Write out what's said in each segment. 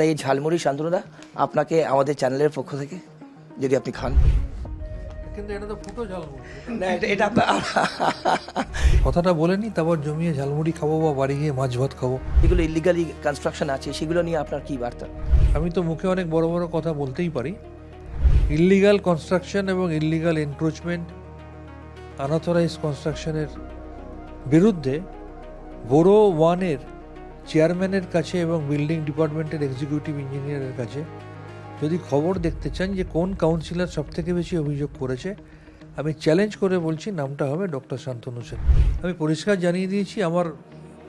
এই ঝালমুড়ি শান্তনুদা আপনাকে আমাদের চ্যানেলের পক্ষ থেকে যদি আপনি খান। কিন্তু এটা তো ফুটো ঝালমুড়ি। না এটা আপনার কথাটা বলেনি, তারপর জমিয়ে ঝালমুড়ি খাবো বা বাড়ি গিয়ে মাছ ভাত খাবো। যেগুলো ইলিগালি কনস্ট্রাকশন আছে সেগুলো নিয়ে আপনার কি বার্তা? আমি তো মুখে অনেক বড় বড় কথা বলতেই পারি। ইল্লিগাল কনস্ট্রাকশন এবং ইল্লিগাল এনক্রোচমেন্ট, আনঅথরাইজ কনস্ট্রাকশনের বিরুদ্ধে বোরো ওয়ানের চেয়ারম্যানের কাছে এবং বিল্ডিং ডিপার্টমেন্টের এক্সিকিউটিভ ইঞ্জিনিয়ারের কাছে যদি খবর দেখতে চান যে কোন কাউন্সিলর সবথেকে বেশি অভিযোগ করেছে, আমি চ্যালেঞ্জ করে বলছি নামটা হবে ডক্টর শান্তনু সেন। আমি পরিষ্কার জানিয়ে দিয়েছি আমার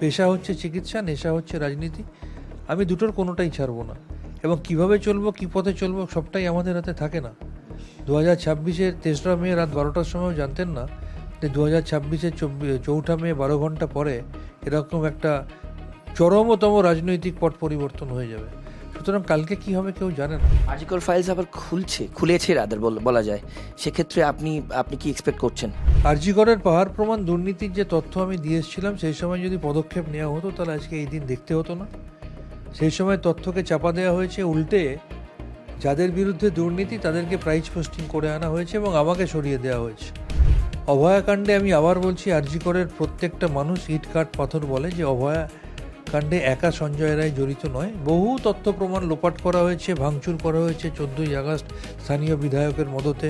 পেশা হচ্ছে চিকিৎসা, নেশা হচ্ছে রাজনীতি। আমি দুটোর কোনোটাই ছাড়বো না, এবং কিভাবে চলবো, কী পথে চলবো সবটাই আমাদের হাতে থাকে না। 2026-এর 3রা মে রাত 12টার সময়ও জানতেন না যে 2026-এর 4ঠা মে 12 ঘন্টা পরে এরকম একটা চরমতম রাজনৈতিক পট পরিবর্তন হয়ে যাবে। সুতরাং কালকে কি হবে কেউ জানে না। আর্টিকল ফাইলস আবার খুলেছে রাদার বলা যায়, সেক্ষেত্রে আপনি আপনি কি এক্সপেক্ট করছেন? আরজিকরের পাহাড় প্রমাণ দুর্নীতির যে তথ্য আমি দিয়ে এসেছিলাম, সেই সময় যদি পদক্ষেপ নেওয়া হতো তাহলে আজকে এই দিন দেখতে হতো না। সেই সময় তথ্যকে চাপা দেওয়া হয়েছে, উল্টে যাদের বিরুদ্ধে দুর্নীতি তাদেরকে প্রাইজ পোস্টিং করে আনা হয়েছে এবং আমাকে সরিয়ে দেওয়া হয়েছে। অভয়াকাণ্ডে আমি আবার বলছি, আরজিকরের প্রত্যেকটা মানুষ ইট কাঠ পাথর বলে যে অভয়াকাণ্ডে একা সঞ্জয় রায় জড়িত নয়। বহু তথ্য প্রমাণ লোপাট করা হয়েছে, ভাঙচুর করা হয়েছে 14ই আগস্ট স্থানীয় বিধায়কের মদতে,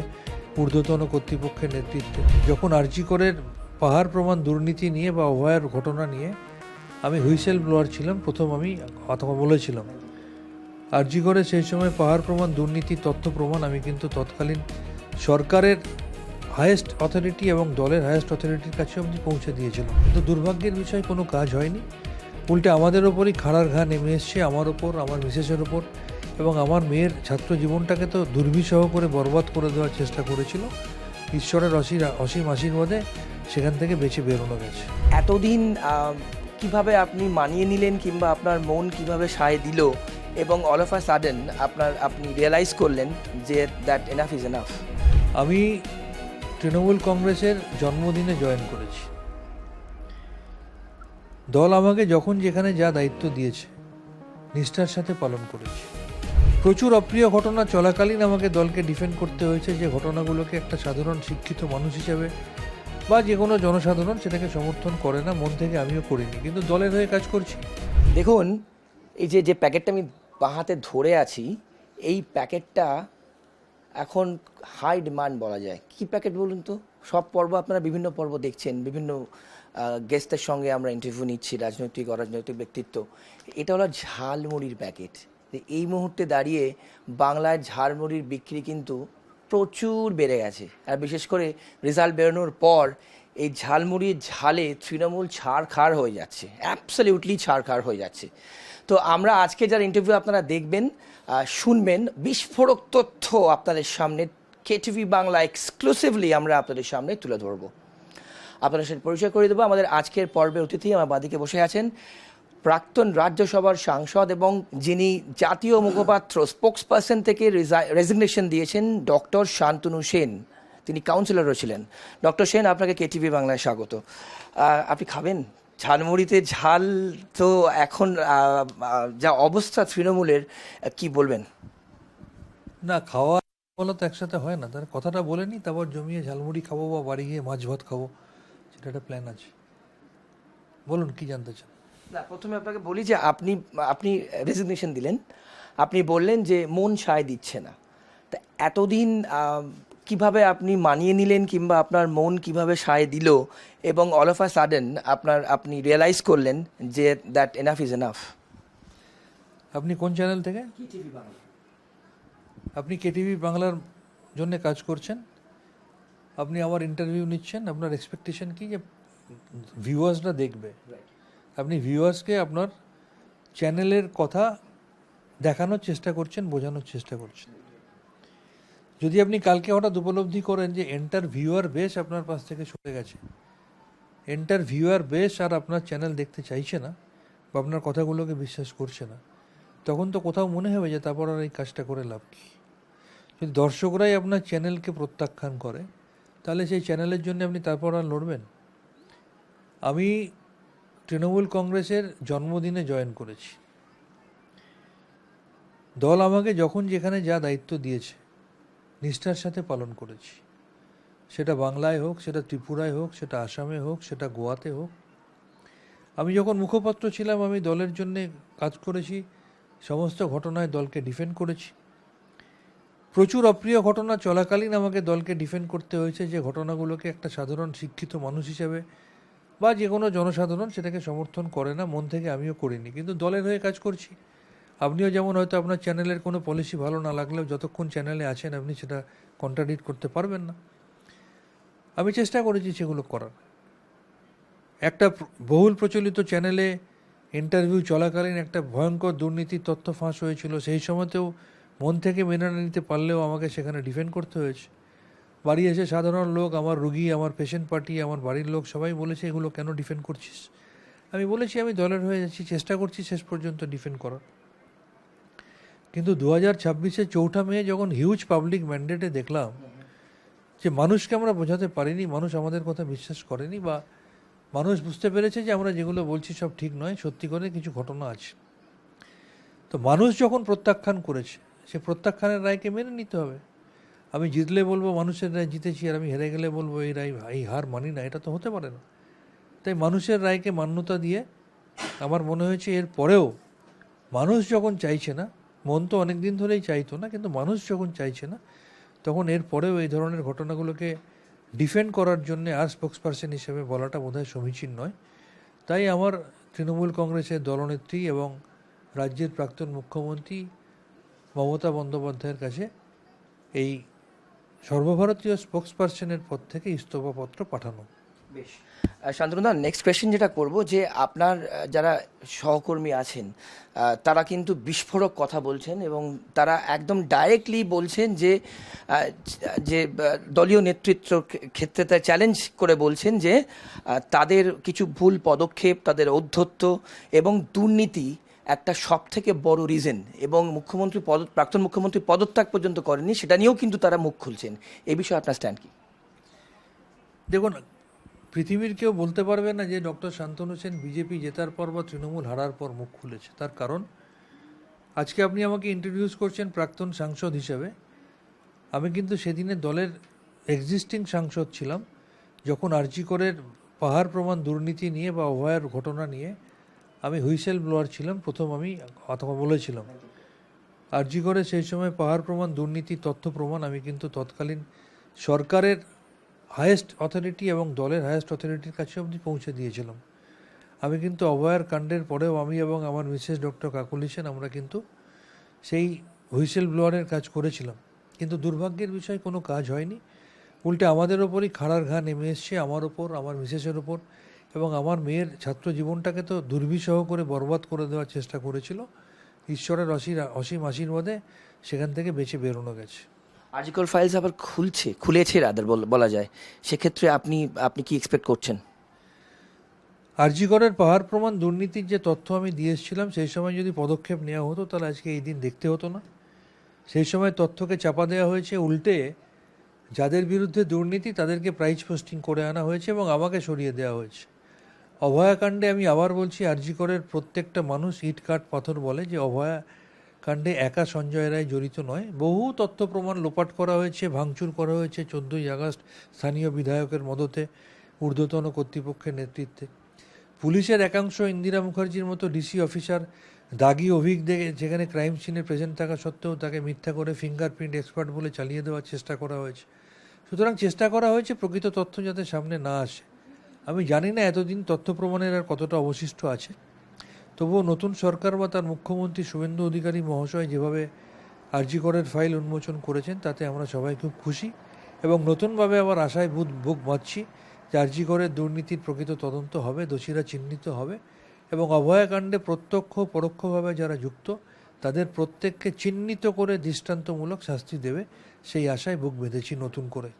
ঊর্ধ্বতন কর্তৃপক্ষের নেতৃত্বে। যখন আরজিকরের পাহাড় প্রমাণ দুর্নীতি নিয়ে বা অভয়ার ঘটনা নিয়ে আমি হুইসেল ব্লোয়ার ছিলাম, প্রথম আমি কথা বলেছিলাম। আরজিকরে সেই সময় পাহাড় প্রমাণ দুর্নীতির তথ্য প্রমাণ আমি কিন্তু তৎকালীন সরকারের হায়েস্ট অথরিটি এবং দলের হায়েস্ট অথরিটির কাছে অবধি পৌঁছে দিয়েছিলাম। কিন্তু দুর্ভাগ্যের বিষয় কোনো কাজ হয়নি, উল্টে আমাদের ওপরই খাড়ার ঘা নেমে এসছে, আমার ওপর, আমার মিসেসের ওপর, এবং আমার মেয়ের ছাত্র জীবনটাকে তো দুর্বিষহ করে বরবাদ করে দেওয়ার চেষ্টা করেছিল। ঈশ্বরের অসীম আশীর্বাদে সেখান থেকে বেঁচে বেরোনো গেছে। এতদিন কিভাবে আপনি মানিয়ে নিলেন কিংবা আপনার মন কিভাবে সায় দিল এবং অল অফ আ সাডেন আপনি রিয়েলাইজ করলেন যে দ্যাট এনাফ ইজ এনাফ? আমি তৃণমূল কংগ্রেসের জন্মদিনে জয়েন করেছি। দল আমাকে যখন যেখানে যা দায়িত্ব দিয়েছে নিষ্ঠার সাথে পালন করেছি। প্রচুর অপ্রিয় ঘটনা চলাকালীন আমাকে দলকে ডিফেন্ড করতে হয়েছে, যে ঘটনাগুলোকে একটা সাধারণ শিক্ষিত মানুষ হিসেবে বা যে কোনো জনসাধারণ সেটাকে সমর্থন করে না, মন থেকে আমিও করিনি, কিন্তু দলের হয়ে কাজ করছি। দেখুন, এই যে প্যাকেটটা আমি বাঁ হাতে ধরে আছি, এই প্যাকেটটা এখন হাই ডিমান্ড বলা যায়। কি প্যাকেট বলুন তো? সব পর্ব আপনারা বিভিন্ন পর্ব দেখছেন, বিভিন্ন গেস্টের সঙ্গে আমরা ইন্টারভিউ নিচ্ছি, রাজনৈতিক অরাজনৈতিক ব্যক্তিত্ব। এটা হলো ঝালমুড়ির প্যাকেট। এই মুহূর্তে দাঁড়িয়ে বাংলায় ঝালমুড়ির বিক্রি কিন্তু প্রচুর বেড়ে গেছে, আর বিশেষ করে রেজাল্ট বেরোনোর পর এই ঝালমুড়ির ঝালে তৃণমূল ছাড়খাড় হয়ে যাচ্ছে, অ্যাবসলিউটলি ছাড়খাড় হয়ে যাচ্ছে। তো আমরা আজকে যার ইন্টারভিউ আপনারা দেখবেন, শুনবেন, বিস্ফোরক তথ্য আপনাদের সামনে কেটিভি বাংলা এক্সক্লুসিভলি আমরা আপনাদের সামনে তুলে ধরব। আপনাদের সাথে পরিচয় করে দেবো। আমাদের আজকের পর্বের অতিথি আমার বাঁদিকে বসে আছেন প্রাক্তন রাজ্যসভার সাংসদ এবং যিনি জাতীয় মুখপাত্র স্পোক্সপারসন থেকে রেজিগনেশন দিয়েছেন, ডক্টর শান্তনু সেন। তিনি কাউন্সিলরও ছিলেন। ডক্টর সেন, আপনাকে কেটিভি বাংলায় স্বাগত। আপনি খাবেন ঝালমুড়িতে ঝাল? তো এখন যা অবস্থা তৃণমূলের, কি বলবেন? না, খাওয়া বলা তো একসাথে হয় না। তার কথাটা বলেনি, তারপর জমিয়ে ঝালমুড়ি খাবো বা বাড়ি গিয়ে মাছ ভাত খাবো, সেটা একটা প্ল্যান আছে। বলুন কি জানতে চান? না, প্রথমে আপনাকে বলি যে আপনি আপনি রেজিগনেশন দিলেন, আপনি বললেন যে মন সায় দিচ্ছে না। তা এতদিন কিভাবে আপনি মানিয়ে নিলেন কিংবা আপনার মন কিভাবে সায় দিল এবং অল অফ আ সাডেন আপনি রিয়েলাইজ করলেন যে দ্যাট এনাফ ইজ এনাফ? আপনি কোন চ্যানেল থেকে? কেটিভি বাংলা। আপনি কেটিভি বাংলার জন্য কাজ করছেন, আপনি আমার ইন্টারভিউ নিচ্ছেন, আপনার এক্সপেকটেশন কি যে ভিউয়ার্সরা দেখবে? আপনি ভিউয়ার্সকে আপনার চ্যানেলের কথা দেখানোর চেষ্টা করছেন, বোঝানোর চেষ্টা করছেন। যদি আপনি কালকে হঠাৎ উপলব্ধি করেন যে এন্টার ভিউয়ার বেশ আপনার পাশ থেকে সরে গেছে, এন্টার ভিউয়ার বেশ আর আপনার চ্যানেল দেখতে চাইছে না বা আপনার কথাগুলোকে বিশ্বাস করছে না, তখন তো কোথাও মনে হবে যে তারপর আর এই কাজটা করে লাভ কী। যদি দর্শকরাই আপনার চ্যানেলকে প্রত্যাখ্যান করে, তাহলে সেই চ্যানেলের জন্য আপনি তারপর আর লড়বেন? আমি তৃণমূল কংগ্রেসের জন্মদিনে জয়েন করেছি। দল আমাকে যখন যেখানে যা দায়িত্ব দিয়েছে নিষ্ঠার সাথে পালন করেছি, সেটা বাংলায় হোক, সেটা ত্রিপুরায় হোক, সেটা আসামে হোক, সেটা গোয়াতে হোক। আমি যখন মুখপাত্র ছিলাম আমি দলের জন্যে কাজ করেছি, সমস্ত ঘটনায় দলকে ডিফেন্ড করেছি। প্রচুর অপ্রিয় ঘটনা চলাকালীন আমাকে দলকে ডিফেন্ড করতে হয়েছে, যে ঘটনাগুলোকে একটা সাধারণ শিক্ষিত মানুষ হিসেবে বা যে কোনো জনসাধারণ সেটাকে সমর্থন করে না, মন থেকে আমিও করিনি, কিন্তু দলের হয়ে কাজ করছি। আপনিও যেমন হয়তো আপনার চ্যানেলের কোনো পলিসি ভালো না লাগলেও যতক্ষণ চ্যানেলে আছেন আপনি সেটা কন্ট্রাডিক্ট করতে পারবেন না। আমি চেষ্টা করেছি সেগুলো করার। একটা বহুল প্রচলিত চ্যানেলে ইন্টারভিউ চলাকালীন একটা ভয়ঙ্কর দুর্নীতির তথ্য ফাঁস হয়েছিল, সেই সময়তেও মন থেকে মেনে না নিতে পারলেও আমাকে সেখানে ডিফেন্ড করতে হয়েছে। বাড়ি এসে সাধারণ লোক, আমার রুগী, আমার পেশেন্ট পার্টি, আমার বাড়ির লোক সবাই বলেছে এগুলো কেন ডিফেন্ড করছিস। আমি বলেছি আমি দলের হয়ে যাচ্ছি, চেষ্টা করছি শেষ পর্যন্ত ডিফেন্ড করার। কিন্তু 2026-এ 4 মে যখন হিউজ পাবলিক ম্যান্ডেটে দেখলাম যে মানুষকে আমরা বোঝাতে পারিনি, মানুষ আমাদের কথা বিশ্বাস করেনি, বা মানুষ বুঝতে পেরেছে যে আমরা যেগুলো বলছি সব ঠিক নয়, সত্যি করে কিছু ঘটনা আছে। তো মানুষ যখন প্রত্যাখ্যান করেছে, সে প্রত্যাখ্যানের রায়কে মেনে নিতে হবে। আমি জিতলে বলবো মানুষের রায় জিতেছি, আর আমি হেরে গেলে বলবো এই হার মানি না, এটা তো হতে পারে না। তাই মানুষের রায়কে মান্যতা দিয়ে আমার মনে হয়েছে এর পরেও মানুষ যখন চাইছে না, মন তো অনেক দিন ধরেই চাইতো না, কিন্তু মানুষ যখন চাইছে না, তখন এর পরেও এই ধরনের ঘটনাগুলোকে ডিফেন্ড করার জন্য আর স্পোক্সপারসন হিসেবে বলাটা বোধহয় সমীচীন নয়। তাই আমার তৃণমূল কংগ্রেসের দলনেত্রী এবং রাজ্যের প্রাক্তন মুখ্যমন্ত্রী মমতা বন্দ্যোপাধ্যায়ের কাছে এই সর্বভারতীয় স্পোক্সপারসনের পদ থেকে ইস্তফাপত্র পাঠানো। বেশ, শান্তনুদা, নেক্সট কোয়েশ্চেন যেটা করব, যে আপনার যারা সহকর্মী আছেন তারা কিন্তু বিস্ফোরক কথা বলছেন এবং তারা একদম ডাইরেক্টলি বলছেন যে দলীয় নেতৃত্ব ক্ষেত্রে তা চ্যালেঞ্জ করে বলছেন যে তাদের কিছু ভুল পদক্ষেপ, তাদের ঔদ্ধত্য এবং দুর্নীতি একটা সব থেকে বড় রিজন, এবং প্রাক্তন মুখ্যমন্ত্রী পদত্যাগ পর্যন্ত করেনি, সেটা নিয়েও কিন্তু তারা মুখ খুলছেন। এই বিষয়ে আপনার স্ট্যান্ড কি? দেখুন, পৃথিবীর কেউ বলতে পারবে না যে ডক্টর শান্তনু সেন বিজেপি জেতার পর বা তৃণমূল হারার পর মুখ খুলেছে। তার কারণ আজকে আপনি আমাকে ইন্ট্রোডিউস করছেন প্রাক্তন সাংসদ হিসেবে। আমি কিন্তু সেদিনে দলের এক্সিস্টিং সাংসদ ছিলাম, যখন আরজি করের পাহাড় প্রমাণ দুর্নীতি নিয়ে বা অভয়ার ঘটনা নিয়ে আমি হুইসেল ব্লোয়ার ছিলাম। প্রথম আমি কথা বলেছিলাম আরজি করে সেই সময় পাহাড় প্রমাণ দুর্নীতির তথ্য প্রমাণ আমি কিন্তু তৎকালীন সরকারের হায়েস্ট অথরিটি এবং দলের হায়েস্ট অথরিটির কাছে অবধি পৌঁছে দিয়েছিলাম। আমি কিন্তু অভয়ার কাণ্ডের পরেও আমি এবং আমার মিসেস ডক্টর কাকুলি সেন আমরা কিন্তু সেই হুইসেল ব্লোয়ারের কাজ করেছিলাম, কিন্তু দুর্ভাগ্যের বিষয় কোনো কাজ হয়নি। উল্টে আমাদের ওপরই খাড়ার ঘা নেমে এসছে, আমার ওপর, আমার মিসেসের ওপর, এবং আমার মেয়ের ছাত্র জীবনটাকে তো দুর্বিষহ করে বরবাদ করে দেওয়ার চেষ্টা করেছিল। ঈশ্বরের অসীম আশীর্বাদে সেখান থেকে বেঁচে বেরোনো গেছে। আরজিকর ফাইলস আবার খুলেছে রাদার বলা যায়, সেক্ষেত্রে আপনি কি এক্সপেক্ট করছেন? আরজি করের পাহাড় প্রমাণ দুর্নীতির যে তথ্য আমি দিয়ে এসেছিলাম, সেই সময় যদি পদক্ষেপ নেওয়া হতো তাহলে আজকে এই দিন দেখতে হতো না। সেই সময় তথ্যকে চাপা দেওয়া হয়েছে, উল্টে যাদের বিরুদ্ধে দুর্নীতি তাদেরকে প্রাইজ পোস্টিং করে আনা হয়েছে এবং আমাকে সরিয়ে দেওয়া হয়েছে। অভয়াকাণ্ডে আমি আবার বলছি, আরজি করের প্রত্যেকটা মানুষ ইট কাঠ পাথর বলে যে অভয়াকাণ্ডে একা সঞ্জয় রায় জড়িত নয়। বহু তথ্য প্রমাণ লোপাট করা হয়েছে, ভাঙচুর করা হয়েছে 14ই আগস্ট স্থানীয় বিধায়কের মদতে, ঊর্ধ্বতন কর্তৃপক্ষের নেতৃত্বে। পুলিশের একাংশ ইন্দিরা মুখার্জির মতো ডিসি অফিসার দাগি অভিজ্ঞ, যেখানে ক্রাইম সিনে প্রেজেন্ট থাকা সত্ত্বেও তাকে মিথ্যা করে ফিঙ্গারপ্রিন্ট এক্সপার্ট বলে চালিয়ে দেওয়ার চেষ্টা করা হয়েছে। সুতরাং চেষ্টা করা হয়েছে প্রকৃত তথ্য যাতে সামনে না আসে। আমি জানি না এতদিন তথ্য প্রমাণের আর কতটা অবশিষ্ট আছে, তবুও নতুন সরকার বা তার মুখ্যমন্ত্রী শুভেন্দু অধিকারী মহাশয় যেভাবে আরজি করের ফাইল উন্মোচন করেছেন তাতে আমরা সবাই খুব খুশি, এবং নতুনভাবে আবার আশায় বুক বাঁধছি যে আরজি করের দুর্নীতির প্রকৃত তদন্ত হবে, দোষীরা চিহ্নিত হবে, এবং অভয়াকাণ্ডে প্রত্যক্ষ পরোক্ষভাবে যারা যুক্ত তাদের প্রত্যেককে চিহ্নিত করে দৃষ্টান্তমূলক শাস্তি দেবে, সেই আশায় বুক বেঁধেছি নতুন করে।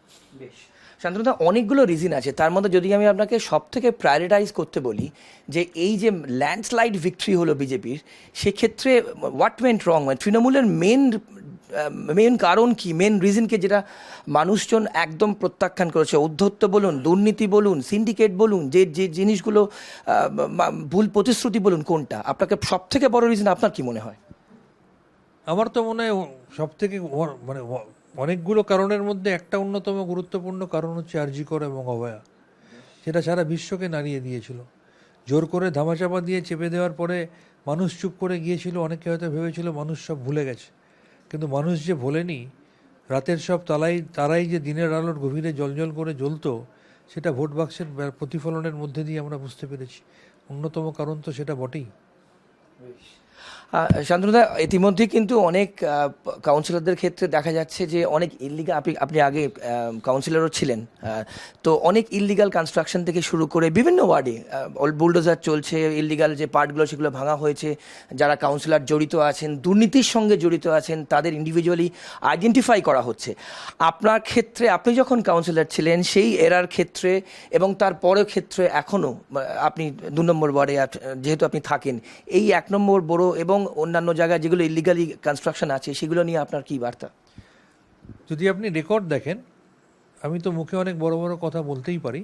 বেশ, শান্তনুদা, অনেকগুলো রিজন আছে, তার মধ্যে যদি আমি আপনাকে সব থেকে প্রায়োরিটাইজ করতে বলি যে এই যে ল্যান্ডস্লাইড ভিক্টরি হলো বিজেপির, সেক্ষেত্রে হোয়াট ওয়েন্ট রং, মানে তৃণমূলের মেন কারণ কি, মেন রিজনকে যেটা মানুষজন একদম প্রত্যাখ্যান করেছে, ঔদ্ধত্য বলুন, দুর্নীতি বলুন, সিন্ডিকেট বলুন, যে জিনিসগুলো ভুল প্রতিশ্রুতি বলুন, কোনটা আপনাকে সব থেকে বড় রিজন আপনার কি মনে হয়? আমার তো মনে হয় সব থেকে মানে অনেকগুলো কারণের মধ্যে একটা অন্যতম গুরুত্বপূর্ণ কারণ হচ্ছে আরজি কর এবং অভয়া, সেটা সারা বিশ্বকে নাড়িয়ে দিয়েছিল। জোর করে ধামাচাপা দিয়ে চেপে দেওয়ার পরে মানুষ চুপ করে গিয়েছিল, অনেকে হয়তো ভেবেছিল মানুষ সব ভুলে গেছে, কিন্তু মানুষ যে ভোলেনি, রাতের সব তারাই যে দিনের আলোর গভীরে জ্বলজ্বল করে জ্বলতো, সেটা ভোট বাক্সের প্রতিফলনের মধ্যে দিয়ে আমরা বুঝতে পেরেছি। অন্যতম কারণ তো সেটা বটেই। শান্তনুদা, ইতিমধ্যে কিন্তু অনেক কাউন্সিলরদের ক্ষেত্রে দেখা যাচ্ছে যে অনেক ইললিগাল, আপনি আগে কাউন্সিলরও ছিলেন, তো অনেক ইললিগাল কনস্ট্রাকশন থেকে শুরু করে বিভিন্ন ওয়ার্ডে বুলডোজার চলছে, ইললিগাল যে পার্টগুলো সেগুলো ভাঙা হয়েছে। যারা কাউন্সিলর জড়িত আছেন, দুর্নীতির সঙ্গে জড়িত আছেন, তাদের ইন্ডিভিজুয়ালি আইডেন্টিফাই করা হচ্ছে। আপনার ক্ষেত্রে, আপনি যখন কাউন্সিলর ছিলেন সেই এরার ক্ষেত্রে এবং তার পরের ক্ষেত্রে এখনও আপনি 2 নম্বর ওয়ার্ডে যেহেতু আপনি থাকেন, এই 1 নম্বর বড় এবং অন্যান্য জায়গায় যেগুলো ইলিগালি কনস্ট্রাকশন আছে সেগুলো নিয়ে আপনার কি বার্তা? যদি আপনি রেকর্ড দেখেন, আমি তো মুখে অনেক বড় বড় কথা বলতেই পারি।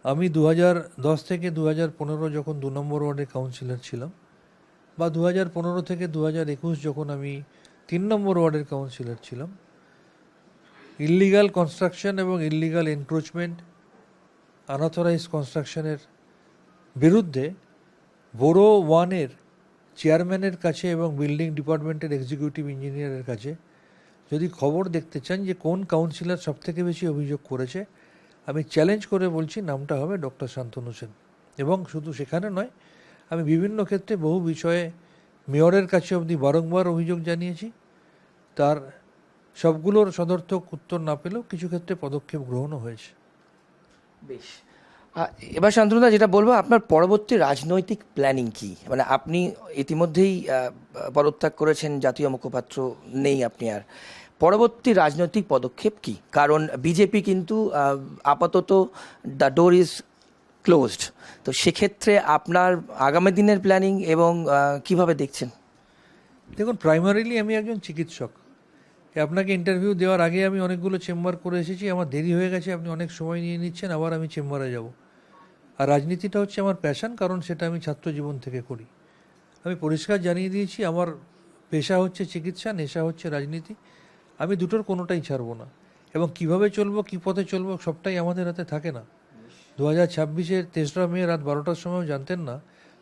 আমি 2010 থেকে 2015 যখন 2 নম্বর ওয়ার্ডের কাউন্সিলর ছিলাম, বা 2015 থেকে 2021 যখন আমি 3 নম্বর ওয়ার্ডের কাউন্সিলর ছিলাম, ইললিগাল কনস্ট্রাকশন এবং ইললিগাল এনক্রোচমেন্ট, আনঅথরাইজ কনস্ট্রাকশনের বিরুদ্ধে বোরো ওয়ানের চেয়ারম্যানের কাছে এবং বিল্ডিং ডিপার্টমেন্টের এক্সিকিউটিভ ইঞ্জিনিয়ারের কাছে যদি খবর দেখতে চান যে কোন কাউন্সিলর সবথেকে বেশি অভিযোগ করেছে, আমি চ্যালেঞ্জ করে বলছি নামটা হবে ডক্টর শান্তনু সেন। এবং শুধু সেখানে নয়, আমি বিভিন্ন ক্ষেত্রে বহু বিষয়ে মেয়রের কাছে অবধি বারংবার অভিযোগ জানিয়েছি। তার সবগুলোর সদর্থক উত্তর না পেলেও কিছু ক্ষেত্রে পদক্ষেপ গ্রহণও হয়েছে। বেশ, এবার শান্তনুদা যেটা বলবো, আপনার পরবর্তী রাজনৈতিক প্ল্যানিং কি? মানে আপনি ইতিমধ্যেই পদত্যাগ করেছেন, জাতীয় মুখপাত্র নেই আপনি আর, পরবর্তী রাজনৈতিক পদক্ষেপ কি? কারণ বিজেপি কিন্তু আপাতত দ্য ডোর ইজ ক্লোজড, তো সেক্ষেত্রে আপনার আগামী দিনের প্ল্যানিং এবং কিভাবে দেখছেন? দেখুন, প্রাইমারিলি আমি একজন চিকিৎসক। আপনাকে ইন্টারভিউ দেওয়ার আগে আমি অনেকগুলো চেম্বার করে এসেছি, আমার দেরি হয়ে গেছে, আপনি অনেক সময় নিয়ে নিচ্ছেন, আবার আমি চেম্বারে যাব। আর রাজনীতিটা হচ্ছে আমার প্যাশন, কারণ সেটা আমি ছাত্র জীবন থেকে করি। আমি পরিষ্কার জানিয়ে দিয়েছি, আমার পেশা হচ্ছে চিকিৎসা, নেশা হচ্ছে রাজনীতি। আমি দুটোর কোনোটাই ছাড়বো না। এবং কিভাবে চলবো, কী পথে চলবো, সবটাই আমাদের হাতে থাকে না। 2026-এর 3রা মে রাত 12টার সময়ও জানতেন না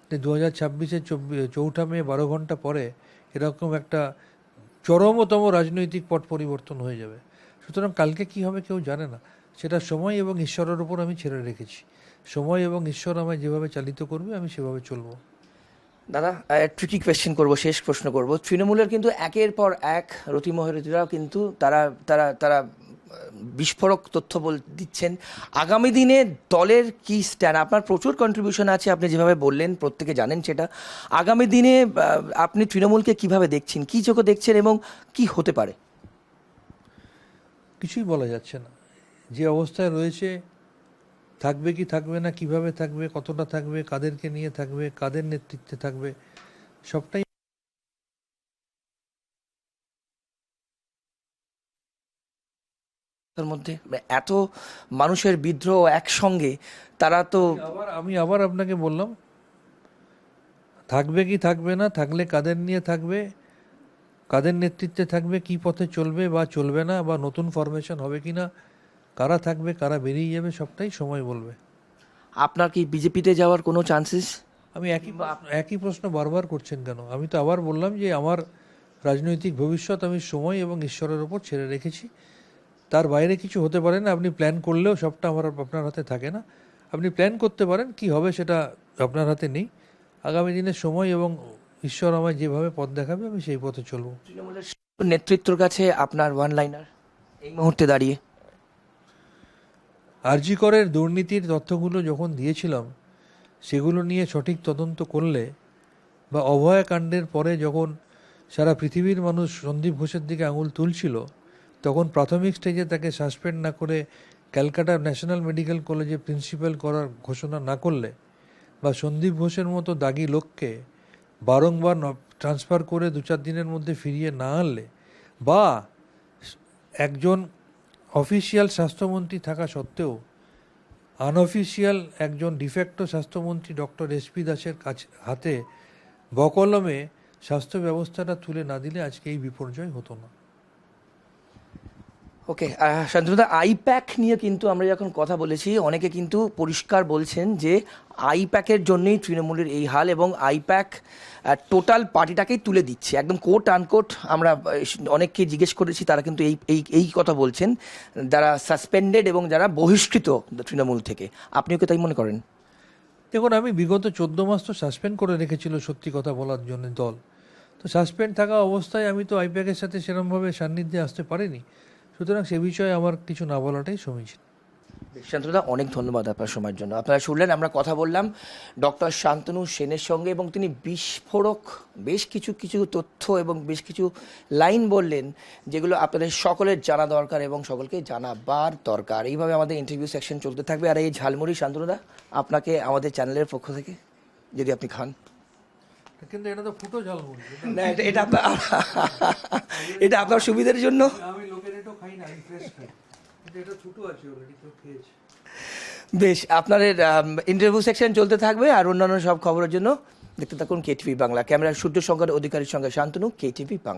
যে 2026-এর 4ঠা মে 12 ঘন্টা পরে এরকম একটা চরমতম রাজনৈতিক পট পরিবর্তন হয়ে যাবে। সুতরাং কালকে কী হবে কেউ জানে না, সেটা সময় এবং ঈশ্বরের উপর আমি ছেড়ে রেখেছি। সময় এবং ঈশ্বর আমায় যেভাবে চালিত করবে আমি সেভাবে চলবো। দাদা, ট্রিকি কোয়েশ্চেন করব, শেষ প্রশ্ন করব। তৃণমূলের কিন্তু একের পর এক রতিমহরীরাও কিন্তু তারা তারা তারা বিস্ফোরক তথ্য দিচ্ছেন। আগামী দিনে দলের কি স্ট্যান্ড? আপনার প্রচুর কন্ট্রিবিউশন আছে, আপনি যেভাবে বললেন, প্রত্যেকে জানেন সেটা। আগামী দিনে আপনি তৃণমূলকে কিভাবে দেখছেন, কি চোখে দেখছেন এবং কি হতে পারে? কিছুই বলা যাচ্ছে না। যে অবস্থায় রয়েছে, থাকবে কি থাকবে না, কিভাবে থাকবে, কতটা থাকবে, কাদেরকে নিয়ে থাকবে, কাদের নেতৃত্বে থাকবে, সবটাই তার মধ্যে এত মানুষের বিদ্রোহ একসঙ্গে, তারা তো আমি আবার আপনাকে বললাম, থাকবে কি থাকবে না, থাকলে কাদের নিয়ে থাকবে, কাদের নেতৃত্বে থাকবে, কি পথে চলবে বা চলবে না, বা নতুন ফরমেশন হবে কি না, কারা থাকবে কারা বেরিয়ে যাবে, সবটাই সময় বলবে। আপনার কি বিজেপিতে যাওয়ার কোনো চান্সেস? আমি একই প্রশ্ন বারবার করছেন কেন? আমি তো আবার বললাম যে আমার রাজনৈতিক ভবিষ্যৎ আমি সময় এবং ঈশ্বরের ওপর ছেড়ে রেখেছি। তার বাইরে কিছু হতে পারে না। আপনি প্ল্যান করলেও সবটা আপনার হাতে থাকে না। আপনি প্ল্যান করতে পারেন, কি হবে সেটা আপনার হাতে নেই। আগামী দিনে সময় এবং ঈশ্বর আমায় যেভাবে পথ দেখাবে আমি সেই পথে চলব। তৃণমূলের নেতৃত্বের কাছে আপনার ওয়ান লাইনার এই মুহূর্তে দাঁড়িয়ে? আরজি করের দুর্নীতির তথ্যগুলো যখন দিয়েছিলাম, সেগুলো নিয়ে সঠিক তদন্ত করলে, বা অভয়াকাণ্ডের পরে যখন সারা পৃথিবীর মানুষ সন্দীপ ঘোষের দিকে আঙুল তুলছিল, তখন প্রাথমিক স্টেজে তাকে সাসপেন্ড না করে ক্যালকাটা ন্যাশনাল মেডিকেল কলেজে প্রিন্সিপাল করার ঘোষণা না করলে, বা সন্দীপ ঘোষের মতো দাগী লোককে বারংবার ট্রান্সফার করে 2-4 দিনের মধ্যে ফিরিয়ে না আনলে, বা একজন অফিসিয়াল স্বাস্থ্যমন্ত্রী থাকা সত্ত্বেও আনঅফিসিয়াল একজন ডিফেক্টো স্বাস্থ্যমন্ত্রী ডক্টর এসপি দাসের হাতে বকলমে স্বাস্থ্য ব্যবস্থাটা তুলে না দিলে আজকে এই বিপর্যয় হতো না। ওকে, শান্তনুদা, আইপ্যাক নিয়ে কিন্তু আমরা যখন কথা বলেছি অনেকে কিন্তু পরিষ্কার বলছেন যে আইপ্যাকের জন্যই তৃণমূলের এই হাল, এবং আইপ্যাক টোটাল পার্টিটাকেই তুলে দিচ্ছে একদম কোট আনকোট। আমরা অনেককে জিজ্ঞেস করেছি, তারা কিন্তু এই এই এই কথা বলছেন, যারা সাসপেন্ডেড এবং যারা বহিষ্কৃত তৃণমূল থেকে। আপনিও কি তাই মনে করেন? দেখুন, আমি বিগত 14 মাস তো সাসপেন্ড করে রেখেছিল সত্যি কথা বলার জন্য দল। তো সাসপেন্ড থাকা অবস্থায় আমি তো আইপ্যাকের সাথে সেরকমভাবে সান্নিধ্যে আসতে পারিনি, সুতরাং সে বিষয়ে আমার কিছু না বলাটাই সমীচীন। শান্তনুদা, অনেক ধন্যবাদ আপনার সময়ের জন্য। আপনারা শুনলেন, আমরা কথা বললাম ডক্টর শান্তনু সেনের সঙ্গে, এবং তিনি বিস্ফোরক বেশ কিছু তথ্য এবং বেশ কিছু লাইন বললেন, যেগুলো আপনাদের সকলের জানা দরকার এবং সকলকে জানাবার দরকার। এইভাবে আমাদের ইন্টারভিউ সেকশন চলতে থাকবে। আর এই ঝালমুড়ি, শান্তনুদা, আপনাকে আমাদের চ্যানেলের পক্ষ থেকে যদি আপনি খান। কিন্তু এটা তো ফুটো ঝালমুড়ি, না, এটা আপনার এটা আপনার সুবিধার জন্য। আমি লোকের এটাও খাই না, আমি ফ্রেশ খাই, কিন্তু এটা ছোটো আছে অলরেডি, কেউ খেয়েছে। বেশ, আপনাদের ইন্টারভিউ সেকশন চলতে থাকবে, আর অন্যান্য সব খবরের জন্য দেখতে থাকুন কেটিভি বাংলা। ক্যামেরার সূর্য শঙ্কর অধিকারীর সঙ্গে শান্তনু, কেটিভি বাংলা।